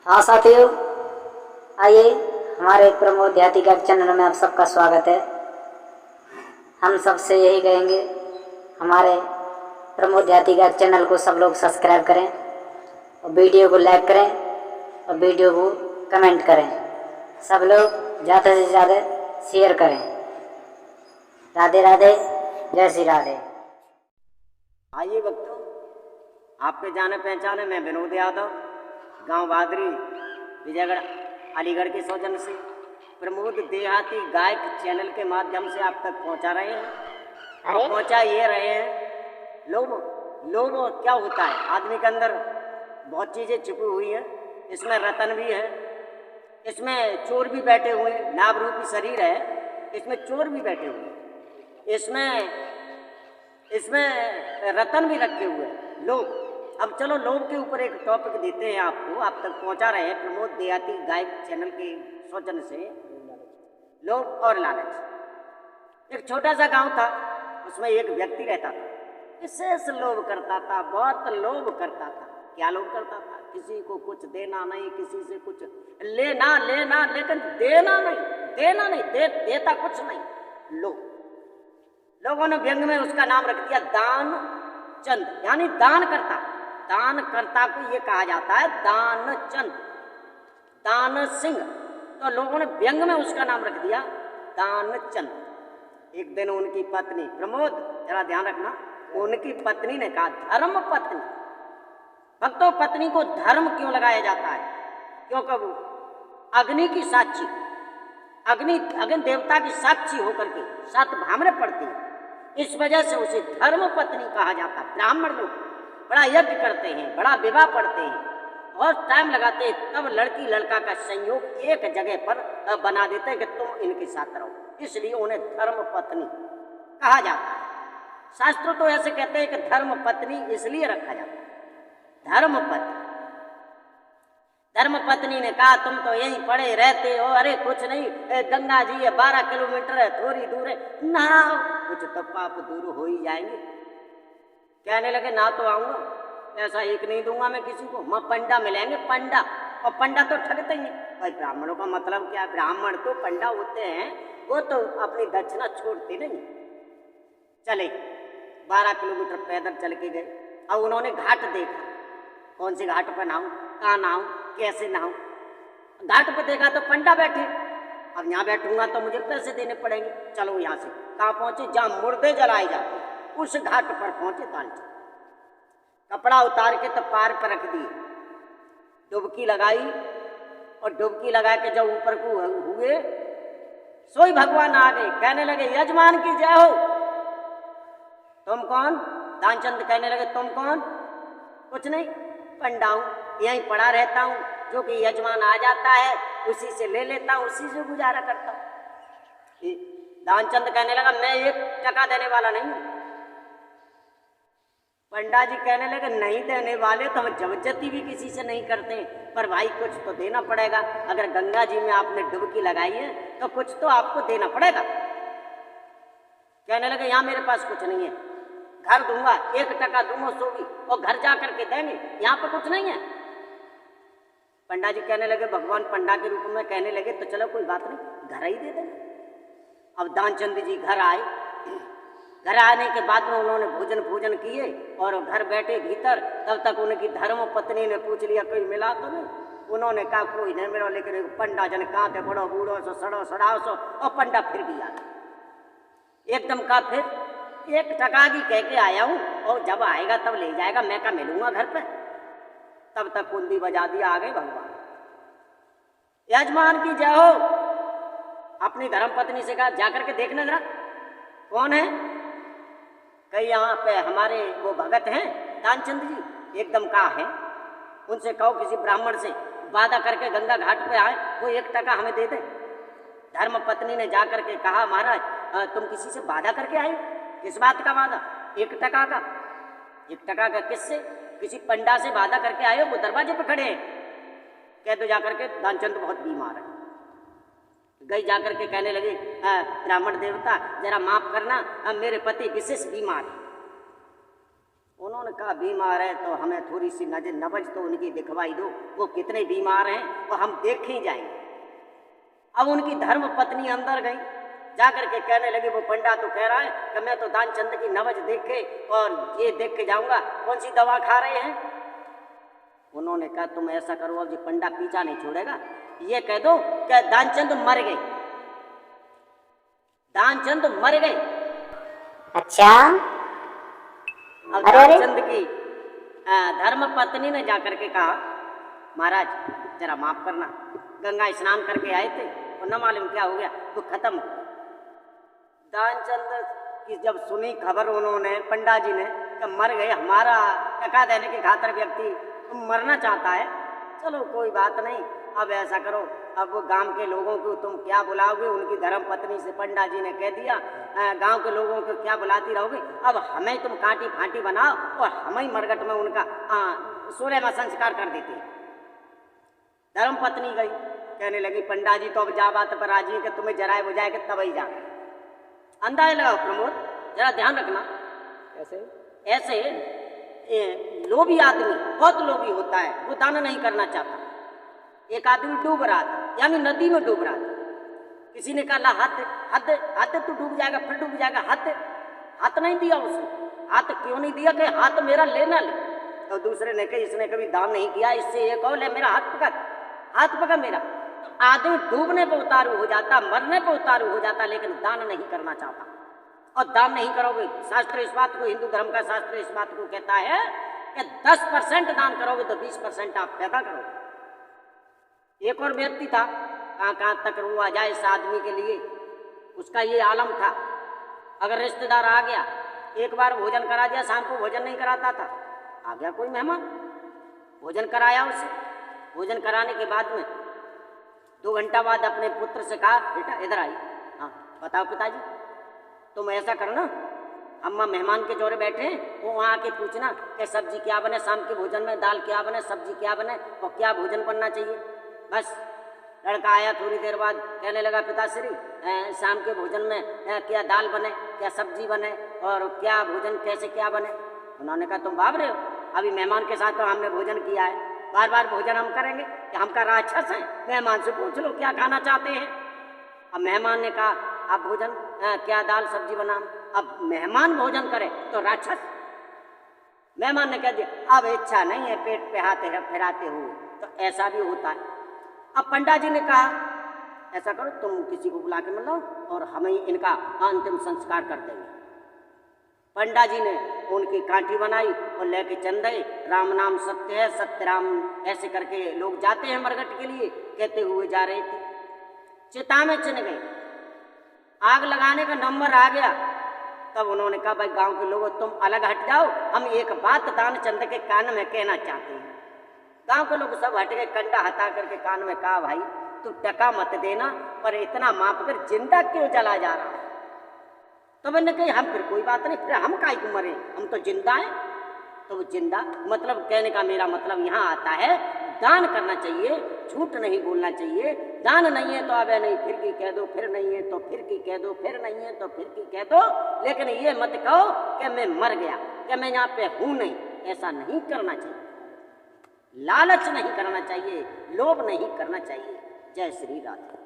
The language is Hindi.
हाँ साथियों, आइए हमारे प्रमोद देहाती का चैनल में आप सबका स्वागत है। हम सबसे यही कहेंगे, हमारे प्रमोद देहाती का चैनल को सब लोग सब्सक्राइब करें और वीडियो को लाइक करें और वीडियो को कमेंट करें। सब लोग ज़्यादा से ज़्यादा शेयर करें। राधे राधे, जय श्री राधे। आइए भक्तों, आपके जाने पहचाने मैं विनोद यादव, गांव बादरी, विजयगढ़, अलीगढ़ के सौजन्य से प्रमोद देहाती गायक चैनल के माध्यम से आप तक पहुंचा रहे हैं और पहुंचा ये रहे हैं। लोभ क्या होता है? आदमी के अंदर बहुत चीज़ें छुपी हुई हैं। इसमें रतन भी है, इसमें चोर भी बैठे हुए हैं। नाभ रूपी शरीर है, इसमें चोर भी बैठे हुए हैं, इसमें रतन भी रखे हुए हैं। लोभ। अब चलो लोभ के ऊपर एक टॉपिक देते हैं आपको, आप तक पहुंचा रहे हैं प्रमोद देहाती गायक चैनल के सौजन्य से। लोभ और लालच। एक छोटा सा गांव था, उसमें एक व्यक्ति रहता था, विशेष लोभ करता था, बहुत लोभ करता था। क्या लोभ करता था? किसी को कुछ देना नहीं, किसी से कुछ लेना लेकिन देना नहीं, देता कुछ नहीं। लोभ। लोगों ने व्यंग में उसका नाम रख दिया दान चंद, यानी दान करता। दान करता को ये कहा जाता है दान चंद, दान सिंह। तो लोगों ने व्यंग में उसका नाम रख दिया दान चंद। एक दिन उनकी पत्नी, प्रमोद जरा ध्यान रखना, उनकी पत्नी ने कहा, धर्म पत्नी। भक्तों, पत्नी को धर्म क्यों लगाया जाता है? क्योंकि वो अग्नि की साक्षी, अग्नि देवता की साक्षी होकर के 7 भामरे पड़ती है। इस वजह से उसे धर्म पत्नी कहा जाता है। ब्राह्मण लोग बड़ा यज्ञ करते हैं, बड़ा विवाह पढ़ते हैं और टाइम लगाते हैं, तब लड़की लड़का का संयोग एक जगह पर बना देते हैं कि तुम इनके साथ रहो। इसलिए उन्हें धर्म पत्नी कहा जाता है। शास्त्र तो ऐसे कहते हैं कि धर्म पत्नी इसलिए रखा जाता है, धर्म पत्नी। धर्म पत्नी ने कहा, तुम तो यहीं पड़े रहते हो, अरे कुछ नहीं, गंगा जी है, 12 किलोमीटर है, थोड़ी दूर है, नहाओ, कुछ तो पाप दूर हो ही जाएंगे। कहने लगे, ना तो आऊंगा, ऐसा एक नहीं दूंगा मैं किसी को। मैं पंडा मिलेंगे, पंडा, और पंडा तो ठगते ही। भाई ब्राह्मणों का मतलब क्या? ब्राह्मण तो पंडा होते हैं, वो तो अपनी दक्षिणा छोड़ते नहीं। चले 12 किलोमीटर पैदल चल के गए। अब उन्होंने घाट देखा, कौन से घाट पर नहाऊं, कहाँ नहाऊं, कैसे नहाऊं। घाट पर देखा तो पंडा बैठे। अब यहाँ बैठूंगा तो मुझे पैसे देने पड़ेंगे। चलो यहाँ से कहाँ पहुंचे? जहाँ मुर्दे जलाए जाते, उस घाट पर पहुंचे। तालचे कपड़ा उतार के तो पार पर रख दिए, डुबकी लगाई, और डुबकी लगा के जब ऊपर को हुए, सोई भगवान आ गए। कहने लगे, यजमान की जय हो। तुम कौन? दानचंद कहने लगे, तुम कौन? कुछ नहीं, पंडा हूं, यहीं पड़ा रहता हूं, जो कि यजमान आ जाता है उसी से ले लेता हूं, उसी से गुजारा करता हूं। दानचंद कहने लगा, मैं 1 टका देने वाला नहीं हूं। पंडा जी कहने लगे, नहीं देने वाले तो हम जबरदस्ती भी किसी से नहीं करते, पर भाई कुछ तो देना पड़ेगा। अगर गंगा जी में आपने डुबकी लगाई है तो कुछ तो आपको देना पड़ेगा। कहने लगे, यहाँ मेरे पास कुछ नहीं है, घर दूंगा, 1 टका दूंगा, सो भी, और घर जा करके देंगे, यहाँ पर कुछ नहीं है। पंडा जी कहने लगे, भगवान पंडा के रूप में कहने लगे, तो चलो कोई बात नहीं, घर ही दे देंगे। अब दानचंद जी घर आए। घर आने के बाद में उन्होंने भोजन किए और घर बैठे भीतर। तब तक उनकी धर्म पत्नी ने पूछ लिया, कोई मिला तो नहीं? उन्होंने कहा, कोई नहीं मिला, लेकिन एक पंडा जन कहाँ थे, बड़ो बूढ़ो सो, सड़ो सड़ाओ सो। और पंडा फिर भी आ गया एकदम। का फिर 1 टका की कह के आया हूँ, और जब आएगा तब ले जाएगा, मैं क्या मिलूंगा घर पे। तब तक कुंडी बजा दिया, आ गए भगवान। यजमान की जय हो। अपनी धर्म पत्नी से कहा, जाकर के देखना जरा कौन है। कहीं यहाँ पे हमारे वो भगत हैं दानचंद जी, एकदम कहा है, उनसे कहो किसी ब्राह्मण से वादा करके गंगा घाट पे आए, कोई 1 टका हमें दे दे। धर्म पत्नी ने जाकर के कहा, महाराज तुम किसी से वादा करके आए? किस बात का वादा? 1 टका का। 1 टका का किससे? किसी पंडा से वादा करके आए हो, वो दरवाजे पे खड़े हैं। कह दो जाकर के, दानचंद बहुत बीमार है। गई जाकर के कहने लगी, ब्राह्मण देवता जरा माफ करना, मेरे पति विशेष बीमार है। उन्होंने कहा बीमार है तो हमें थोड़ी सी नबज तो उनकी दिखवाई दो, वो कितने बीमार हैं वो हम देख ही जाएंगे। अब उनकी धर्म पत्नी अंदर गई, जाकर के कहने लगी, वो पंडा तो कह रहा है कि मैं तो दानचंद की नबज देख के और ये देख के जाऊंगा, कौन सी दवा खा रहे हैं। उन्होंने कहा तुम ऐसा करो, अब ये पंडा पीछा नहीं छोड़ेगा, ये कह दो कि दानचंद मर गए, दानचंद मर गए। अच्छा। अब अरे अरे। दानचंद की धर्म पत्नी ने जाकर के कहा, महाराज जरा माफ करना, गंगा स्नान करके आए थे और न मालूम क्या हो गया, वो खत्म। दानचंद की जब सुनी खबर उन्होंने, पंडा जी ने, कि मर गए, हमारा टका देने के खातिर व्यक्ति मरना चाहता है, चलो कोई बात नहीं, अब ऐसा करो, अब वो गांव के लोगों को तुम क्या बुलाओगे, उनकी धर्म पत्नी से पंडा जी ने कह दिया, गांव के लोगों को क्या बुलाती रहोगे, अब हमें तुम काटी फाटी बनाओ और हम ही मरघट में उनका 16वां संस्कार कर देते। धर्म पत्नी गई, कहने लगी पंडा जी तो अब जा बात पर राजी है कि तुम्हें जराए बुझाए के तब ही जा। अंदाजा लगाओ प्रमोद, जरा ध्यान रखना, ऐसे लोभी आदमी बहुत लोभी होता है, वो दान नहीं करना चाहता। एक आदमी डूब रहा था, यानी नदी में डूब रहा था, किसी ने कहा हाथ तो डूब जाएगा, फिर डूब जाएगा, हाथ नहीं दिया उसने। हाथ क्यों नहीं दिया कि हाथ मेरा लेना ले। तो दूसरे ने कहा इसने कभी दान नहीं किया, इससे एक और ले, मेरा हाथ पकड़ मेरा। तो आदमी डूबने पे उतारू हो जाता, मरने पे उतारू हो जाता, लेकिन दान नहीं करना चाहता। और दान नहीं करोगे, शास्त्र इस बात को, हिंदू धर्म का शास्त्र इस बात को कहता है कि 10% दान करोगे तो 20% आप पैदा करोगे। एक और व्यक्ति था, कहाँ तक रुआ जाए इस आदमी के लिए, उसका ये आलम था, अगर रिश्तेदार आ गया, एक बार भोजन करा दिया, शाम को भोजन नहीं कराता था, आ गया कोई मेहमान, भोजन कराया उसे, भोजन कराने के बाद में 2 घंटा बाद अपने पुत्र से कहा, बेटा इधर आई, हाँ बताओ पिताजी, तुम ऐसा करना, अम्मा मेहमान के जोरे बैठे हैं, वो वहाँ आके पूछना कि सब्जी क्या बने, शाम के भोजन में दाल क्या बने, सब्जी क्या बने और क्या भोजन बनना चाहिए। बस लड़का आया थोड़ी देर बाद, कहने लगा पिताश्री शाम के भोजन में क्या दाल बने, क्या सब्जी बने और क्या भोजन कैसे क्या बने। उन्होंने कहा तुम भाग रहे हो, अभी मेहमान के साथ तो हमने भोजन किया है, बार बार भोजन हम करेंगे कि हम का राक्षस हैं, मेहमान से पूछ लो क्या खाना चाहते हैं। अब मेहमान ने कहा आप भोजन क्या दाल सब्जी बना, अब मेहमान भोजन करे तो राक्षस। मेहमान ने कह दिया अब इच्छा नहीं है, पेट पे हाथ फिराते हुए, तो ऐसा भी होता है। अब पंडा जी ने कहा ऐसा करो, तुम किसी को बुला के मिलो और हम ही इनका अंतिम संस्कार कर देंगे। पंडा जी ने उनकी काठी बनाई और लेके चल गए, राम नाम सत्य है, सत्य राम, ऐसे करके लोग जाते हैं मरघट के लिए, कहते हुए जा रहे थे, चिता में चिन गए, आग लगाने का नंबर आ गया। तब उन्होंने कहा भाई गांव के लोगों तुम अलग हट जाओ, हम एक बात दानचंद के कान में कहना चाहते हैं। गांव के लोग सब हट गए, कंडा हटा करके कान में कहा भाई तू टका मत देना, पर इतना माफ कर, जिंदा क्यों चला जा रहा है। तो मैंने कही हम फिर कोई बात नहीं, फिर हम काहे को मरे, हम तो जिंदा हैं। तो वो जिंदा मतलब कहने का मेरा मतलब यहाँ आता है दान करना चाहिए, झूठ नहीं बोलना चाहिए। दान नहीं है तो अब नहीं, फिर की कह दो, फिर नहीं है तो फिर की कह दो, फिर नहीं है तो फिर की कह दो, लेकिन ये मत कहो कि मैं मर गया, कि मैं यहाँ पे हूँ नहीं, ऐसा नहीं करना चाहिए। लालच नहीं करना चाहिए, लोभ नहीं करना चाहिए। जय श्री राधे।